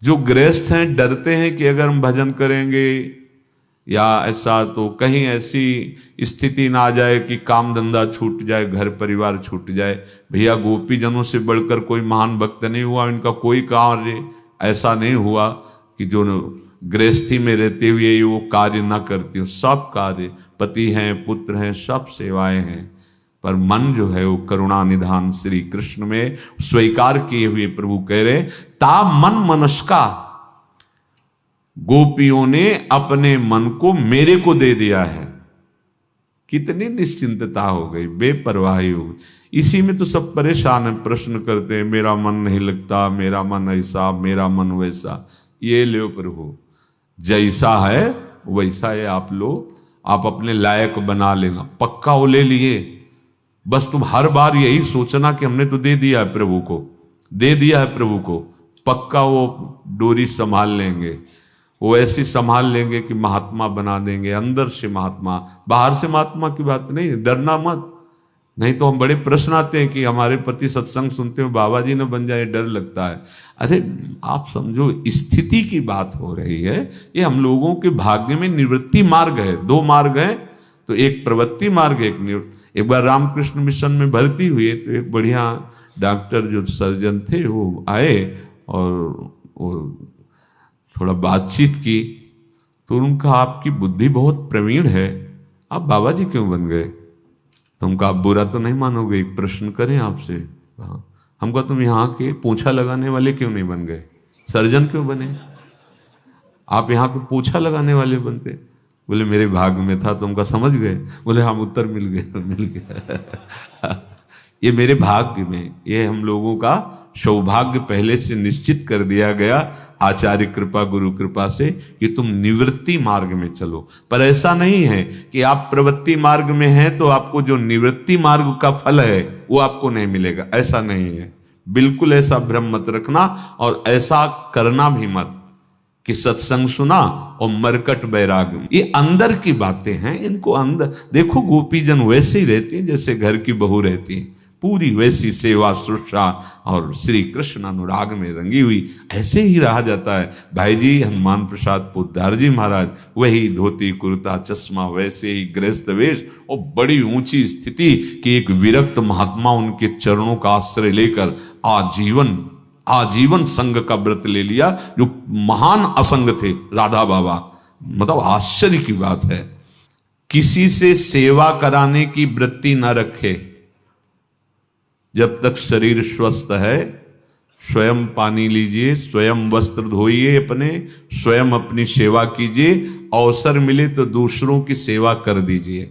जो गृहस्थ हैं डरते हैं कि अगर हम भजन करेंगे या ऐसा तो कहीं ऐसी स्थिति ना आ जाए कि काम धंधा छूट जाए, घर परिवार छूट जाए। भैया गोपी जनों से बढ़कर कोई महान भक्त नहीं हुआ, इनका कोई कार्य ऐसा नहीं हुआ कि जो गृहस्थी में रहते हुए वो कार्य ना करती हो। सब कार्य, पति हैं, पुत्र हैं, सब सेवाएं हैं, पर मन जो है वो करुणा निधान श्री कृष्ण में स्वीकार किए हुए प्रभु कह रहे ता मन मनस्का, गोपियों ने अपने मन को मेरे को दे दिया है। कितनी निश्चिंतता हो गई, बेपरवाही हो गई। इसी में तो सब परेशान है, प्रश्न करते हैं मेरा मन नहीं लगता, मेरा मन ऐसा, मेरा मन वैसा। ये लो प्रभु, जैसा है वैसा है, आप लो, आप अपने लायक बना लेना। पक्का वो ले लिए, बस तुम हर बार यही सोचना कि हमने तो दे दिया है प्रभु को, दे दिया है प्रभु को। पक्का वो डोरी संभाल लेंगे, वो ऐसी संभाल लेंगे कि महात्मा बना देंगे, अंदर से महात्मा, बाहर से महात्मा की बात नहीं, डरना मत। नहीं तो हम बड़े प्रश्न आते हैं कि हमारे पति सत्संग सुनते हो, बाबा जी न बन जाए, डर लगता है। अरे आप समझो, स्थिति की बात हो रही है। ये हम लोगों के भाग्य में निवृत्ति मार्ग है, दो मार्ग है, तो एक प्रवृत्ति मार्ग, एक बार रामकृष्ण मिशन में भर्ती हुए तो एक बढ़िया डॉक्टर जो सर्जन थे वो आए और वो थोड़ा बातचीत की, तो उनका आपकी बुद्धि बहुत प्रवीण है, आप बाबा जी क्यों बन गए? तो उनका आप बुरा तो नहीं मानोगे, एक प्रश्न करें आपसे। हाँ, हमको तुम यहाँ के पोछा लगाने वाले क्यों नहीं बन गए, सर्जन क्यों बने? आप यहाँ के पोछा लगाने वाले बनते। बोले मेरे भाग्य में था, तो उनका समझ गए। बोले हम उत्तर मिल गया ये मेरे भाग्य में, ये हम लोगों का सौभाग्य पहले से निश्चित कर दिया गया आचार्य कृपा, गुरु कृपा से, कि तुम निवृत्ति मार्ग में चलो। पर ऐसा नहीं है कि आप प्रवृत्ति मार्ग में हैं तो आपको जो निवृत्ति मार्ग का फल है वो आपको नहीं मिलेगा, ऐसा नहीं है। बिल्कुल ऐसा भ्रम मत रखना, और ऐसा करना भी मत कि सत्संग सुना और मरकट बैराग। ये अंदर की बातें हैं, इनको अंदर देखो। गोपीजन वैसे ही रहती है जैसे घर की बहू रहती है, पूरी वैसी सेवा शुश्रूषा और श्री कृष्ण अनुराग में रंगी हुई, ऐसे ही रहा जाता है। भाई जी हनुमान प्रसाद पोद्दार जी महाराज, वही धोती कुर्ता चश्मा, वैसे ही गृहस्थ वेश, और बड़ी ऊंची स्थिति कि एक विरक्त महात्मा उनके चरणों का आश्रय लेकर आजीवन संग का व्रत ले लिया, जो महान असंग थे राधा बाबा। मतलब आश्चर्य की बात है। किसी से सेवा कराने की वृत्ति न रखे, जब तक शरीर स्वस्थ है। स्वयं पानी लीजिए, स्वयं वस्त्र धोइए अपने, स्वयं अपनी सेवा कीजिए, अवसर मिले तो दूसरों की सेवा कर दीजिए,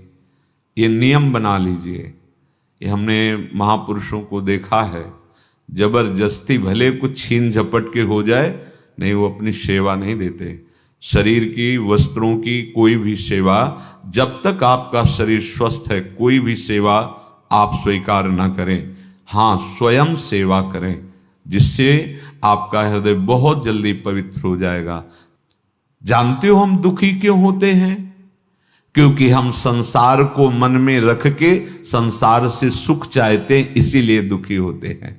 ये नियम बना लीजिए। ये हमने महापुरुषों को देखा है, जबरदस्ती भले कुछ छीन झपट के हो जाए, नहीं वो अपनी सेवा नहीं देते। शरीर की, वस्त्रों की कोई भी सेवा, जब तक आपका शरीर स्वस्थ है, कोई भी सेवा आप स्वीकार ना करें। हाँ, स्वयं सेवा करें, जिससे आपका हृदय बहुत जल्दी पवित्र हो जाएगा। जानते हो हम दुखी क्यों होते हैं? क्योंकि हम संसार को मन में रख के संसार से सुख चाहते हैं, इसीलिए दुखी होते हैं।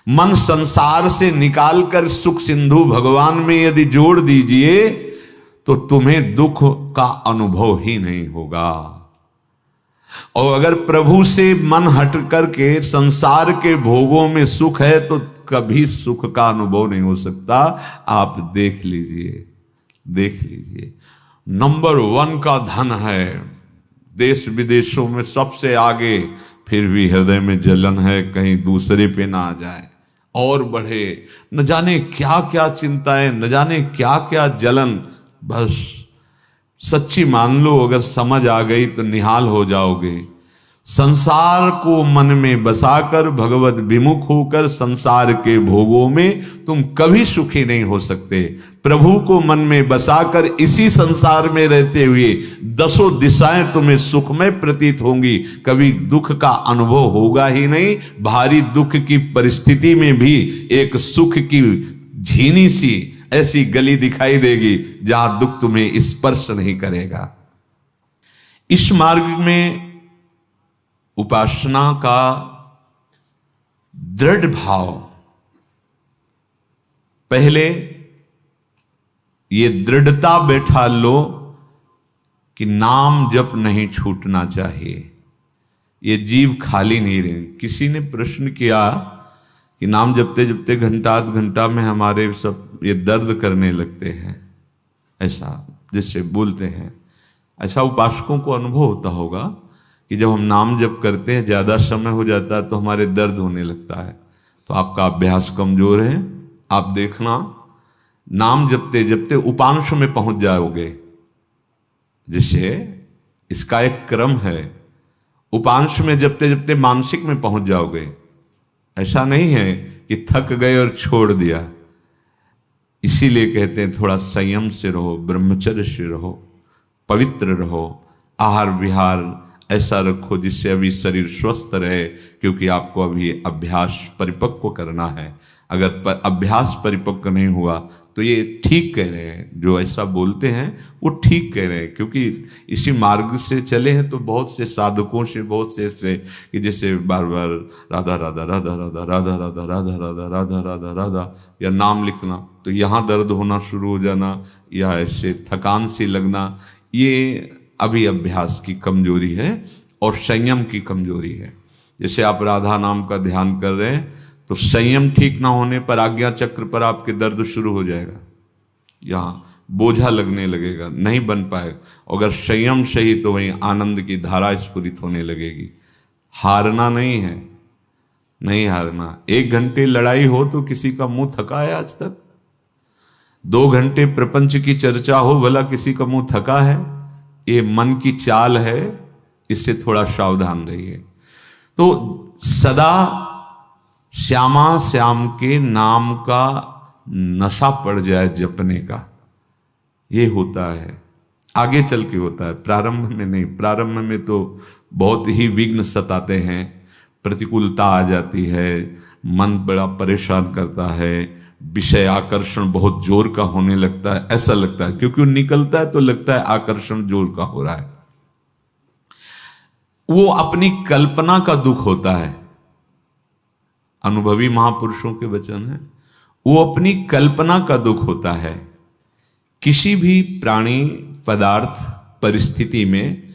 मन संसार से निकालकर सुख सिंधु भगवान में यदि जोड़ दीजिए तो तुम्हें दुख का अनुभव ही नहीं होगा। और अगर प्रभु से मन हट करके संसार के भोगों में सुख है तो कभी सुख का अनुभव नहीं हो सकता। आप देख लीजिए, देख लीजिए। नंबर 1 का धन है, देश विदेशों में सबसे आगे, फिर भी हृदय में जलन है, कहीं दूसरे पे ना आ जाए और बढ़े। न जाने क्या क्या चिंताएं, न जाने क्या क्या जलन। बस सच्ची मान लो, अगर समझ आ गई तो निहाल हो जाओगे। संसार को मन में बसाकर भगवत विमुख होकर संसार के भोगों में तुम कभी सुखी नहीं हो सकते। प्रभु को मन में बसाकर इसी संसार में रहते हुए दसों दिशाएं तुम्हें सुखमय प्रतीत होंगी, कभी दुख का अनुभव होगा ही नहीं। भारी दुख की परिस्थिति में भी एक सुख की झीनी सी ऐसी गली दिखाई देगी जहां दुख तुम्हें स्पर्श नहीं करेगा। इस मार्ग में उपासना का दृढ़ भाव पहले ये दृढ़ता बैठा लो कि नाम जप नहीं छूटना चाहिए, ये जीव खाली नहीं रहे। किसी ने प्रश्न किया कि नाम जपते जपते घंटा आध घंटा में हमारे सब ये दर्द करने लगते हैं, ऐसा जिससे बोलते हैं। ऐसा उपासकों को अनुभव होता होगा कि जब हम नाम जप करते हैं ज़्यादा समय हो जाता है तो हमारे दर्द होने लगता है। तो आपका अभ्यास कमजोर है। आप देखना, नाम जपते जपते उपांश में पहुंच जाओगे, जिससे इसका एक क्रम है। उपांश में जपते जपते मानसिक में पहुंच जाओगे। ऐसा नहीं है कि थक गए और छोड़ दिया। इसीलिए कहते हैं थोड़ा संयम से रहो, ब्रह्मचर्य से रहो, पवित्र रहो, आहार विहार ऐसा रखो जिससे अभी शरीर स्वस्थ रहे, क्योंकि आपको अभी अभ्यास परिपक्व करना है। अगर अभ्यास परिपक्व नहीं हुआ तो ये ठीक कह रहे हैं, जो ऐसा बोलते हैं वो ठीक कह रहे हैं, क्योंकि इसी मार्ग से चले हैं। तो बहुत से साधकों से, बहुत से ऐसे कि जैसे बार बार राधा राधा राधा राधा राधा राधा राधा राधा राधा राधा राधा या नाम लिखना, तो यहाँ दर्द होना शुरू हो जाना या ऐसे थकान सी लगना, ये अभी अभ्यास की कमजोरी है और संयम की कमजोरी है। जैसे आप राधा नाम का ध्यान कर रहे हैं तो संयम ठीक ना होने पर आज्ञा चक्र पर आपके दर्द शुरू हो जाएगा, यहाँ बोझा लगने लगेगा, नहीं बन पाएगा। अगर संयम सही तो वहीं आनंद की धारा स्फुरित होने लगेगी। हारना नहीं है, नहीं हारना। 1 घंटे लड़ाई हो तो किसी का मुंह थका है आज तक? 2 घंटे प्रपंच की चर्चा हो, भला किसी का मुंह थका है? ये मन की चाल है, इससे थोड़ा सावधान रहिए। तो सदा श्यामा श्याम के नाम का नशा पड़ जाए जपने का, ये होता है। आगे चल के होता है, प्रारंभ में नहीं। प्रारंभ में तो बहुत ही विघ्न सताते हैं, प्रतिकूलता आ जाती है, मन बड़ा परेशान करता है, विषय आकर्षण बहुत जोर का होने लगता है, ऐसा लगता है। क्योंकि वो निकलता है तो लगता है आकर्षण जोर का हो रहा है। वो अपनी कल्पना का दुख होता है। अनुभवी महापुरुषों के वचन है, वो अपनी कल्पना का दुख होता है। किसी भी प्राणी, पदार्थ, परिस्थिति में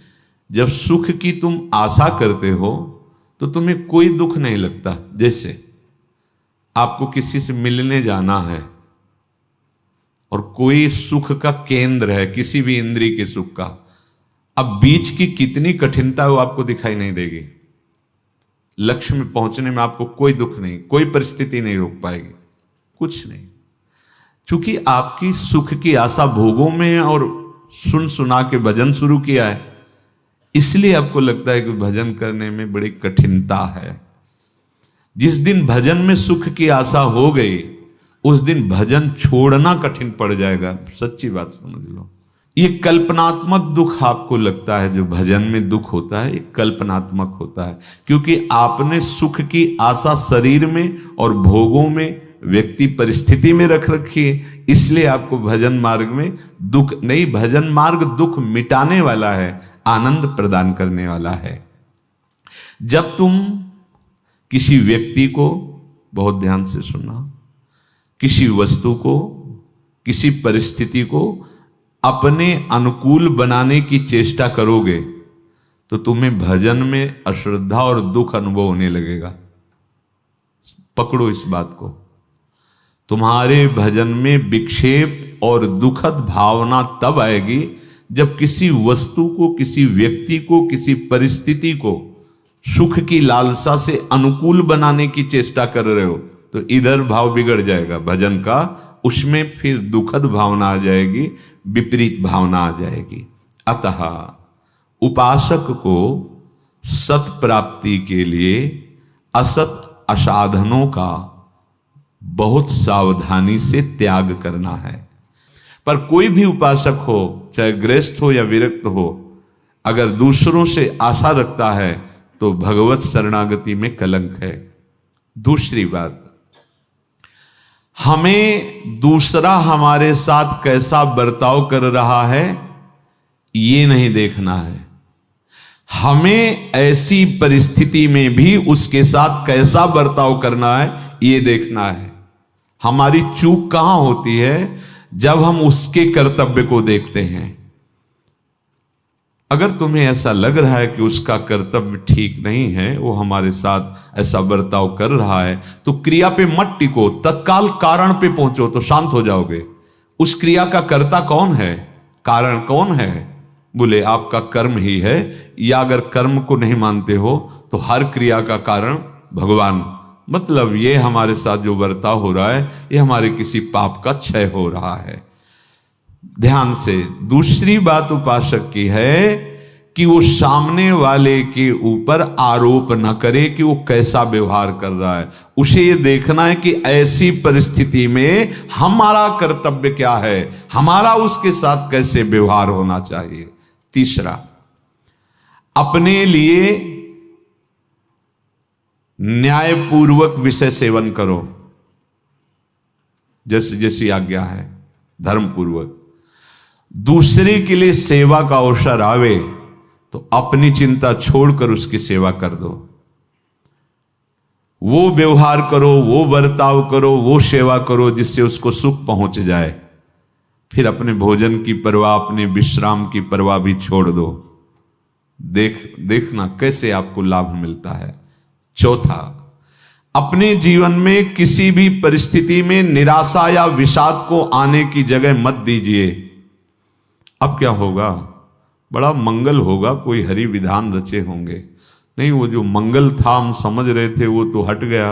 जब सुख की तुम आशा करते हो तो तुम्हें कोई दुख नहीं लगता। जैसे आपको किसी से मिलने जाना है और कोई सुख का केंद्र है, किसी भी इंद्रिय के सुख का, अब बीच की कितनी कठिनता है वो आपको दिखाई नहीं देगी। लक्ष्य में पहुंचने में आपको कोई दुख नहीं, कोई परिस्थिति नहीं रोक पाएगी, कुछ नहीं। क्योंकि आपकी सुख की आशा भोगों में है और सुन सुना के भजन शुरू किया है, इसलिए आपको लगता है कि भजन करने में बड़ी कठिनता है। जिस दिन भजन में सुख की आशा हो गई, उस दिन भजन छोड़ना कठिन पड़ जाएगा। सच्ची बात समझ लो। ये कल्पनात्मक दुख आपको लगता है, जो भजन में दुख होता है, ये कल्पनात्मक होता है, क्योंकि आपने सुख की आशा शरीर में और भोगों में, व्यक्ति परिस्थिति में रख रखी है, इसलिए आपको भजन मार्ग में दुख नहीं। भजन मार्ग दुख मिटाने वाला है, आनंद प्रदान करने वाला है। जब तुम किसी व्यक्ति को, बहुत ध्यान से सुनना, किसी वस्तु को, किसी परिस्थिति को अपने अनुकूल बनाने की चेष्टा करोगे तो तुम्हें भजन में अश्रद्धा और दुख अनुभव होने लगेगा। पकड़ो इस बात को। तुम्हारे भजन में विक्षेप और दुखद भावना तब आएगी जब किसी वस्तु को, किसी व्यक्ति को, किसी परिस्थिति को सुख की लालसा से अनुकूल बनाने की चेष्टा कर रहे हो, तो इधर भाव बिगड़ जाएगा भजन का, उसमें फिर दुखद भावना आ जाएगी, विपरीत भावना आ जाएगी। अतः उपासक को सत प्राप्ति के लिए असत असाधनों का बहुत सावधानी से त्याग करना है। पर कोई भी उपासक हो, चाहे गृहस्थ हो या विरक्त हो, अगर दूसरों से आशा रखता है तो भगवत शरणागति में कलंक है। दूसरी बात, हमें दूसरा हमारे साथ कैसा बर्ताव कर रहा है ये नहीं देखना है, हमें ऐसी परिस्थिति में भी उसके साथ कैसा बर्ताव करना है ये देखना है। हमारी चूक कहां होती है? जब हम उसके कर्तव्य को देखते हैं। अगर तुम्हें ऐसा लग रहा है कि उसका कर्तव्य ठीक नहीं है, वो हमारे साथ ऐसा बर्ताव कर रहा है, तो क्रिया पे मत टिको, तत्काल कारण पे पहुंचो तो शांत हो जाओगे। उस क्रिया का कर्ता कौन है? कारण कौन है? बोले आपका कर्म ही है, या अगर कर्म को नहीं मानते हो तो हर क्रिया का कारण भगवान। मतलब ये हमारे साथ जो बर्ताव हो रहा है, ये हमारे किसी पाप का क्षय हो रहा है। ध्यान से। दूसरी बात उपासक की है कि वो सामने वाले के ऊपर आरोप न करे कि वो कैसा व्यवहार कर रहा है। उसे ये देखना है कि ऐसी परिस्थिति में हमारा कर्तव्य क्या है, हमारा उसके साथ कैसे व्यवहार होना चाहिए। तीसरा, अपने लिए न्यायपूर्वक विषय सेवन करो, जैसे जैसी आज्ञा है, धर्मपूर्वक। दूसरे के लिए सेवा का अवसर आवे तो अपनी चिंता छोड़कर उसकी सेवा कर दो। वो व्यवहार करो, वो बर्ताव करो, वो सेवा करो जिससे उसको सुख पहुंच जाए। फिर अपने भोजन की परवाह, अपने विश्राम की परवाह भी छोड़ दो। देखना कैसे आपको लाभ मिलता है। चौथा, अपने जीवन में किसी भी परिस्थिति में निराशा या विषाद को आने की जगह मत दीजिए। अब क्या होगा? बड़ा मंगल होगा, कोई हरि विधान रचे होंगे। नहीं, वो जो मंगल था हम समझ रहे थे वो तो हट गया,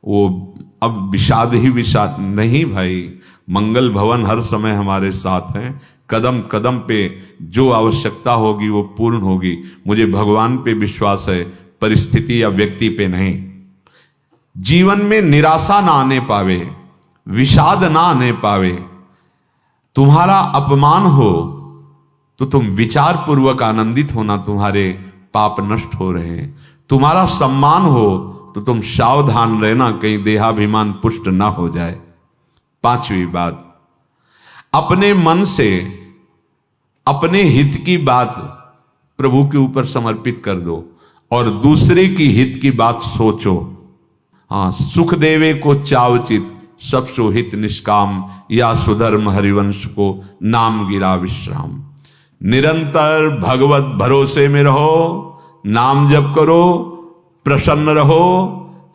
वो अब विषाद ही विषाद। नहीं भाई, मंगल भवन हर समय हमारे साथ हैं। कदम कदम पे जो आवश्यकता होगी वो पूर्ण होगी। मुझे भगवान पे विश्वास है, परिस्थिति या व्यक्ति पे नहीं। जीवन में निराशा ना आने पावे, विषाद ना आने पावे। तुम्हारा अपमान हो तो तुम विचार पूर्वक आनंदित होना, तुम्हारे पाप नष्ट हो रहे हैं। तुम्हारा सम्मान हो तो तुम सावधान रहना, कहीं देहाभिमान पुष्ट ना हो जाए। पांचवी बात, अपने मन से अपने हित की बात प्रभु के ऊपर समर्पित कर दो और दूसरे की हित की बात सोचो। हाँ, सुख देवे को चावचित, सब सो हित निष्काम, या सुधर्म हरिवंश को नाम गिरा विश्राम। निरंतर भगवत भरोसे में रहो, नाम जप करो, प्रसन्न रहो।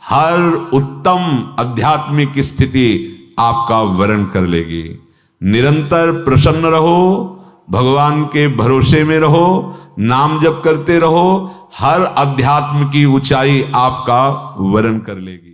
हर उत्तम आध्यात्मिक स्थिति आपका वर्ण कर लेगी। निरंतर प्रसन्न रहो, भगवान के भरोसे में रहो, नाम जप करते रहो। हर अध्यात्म की ऊंचाई आपका वर्ण कर लेगी।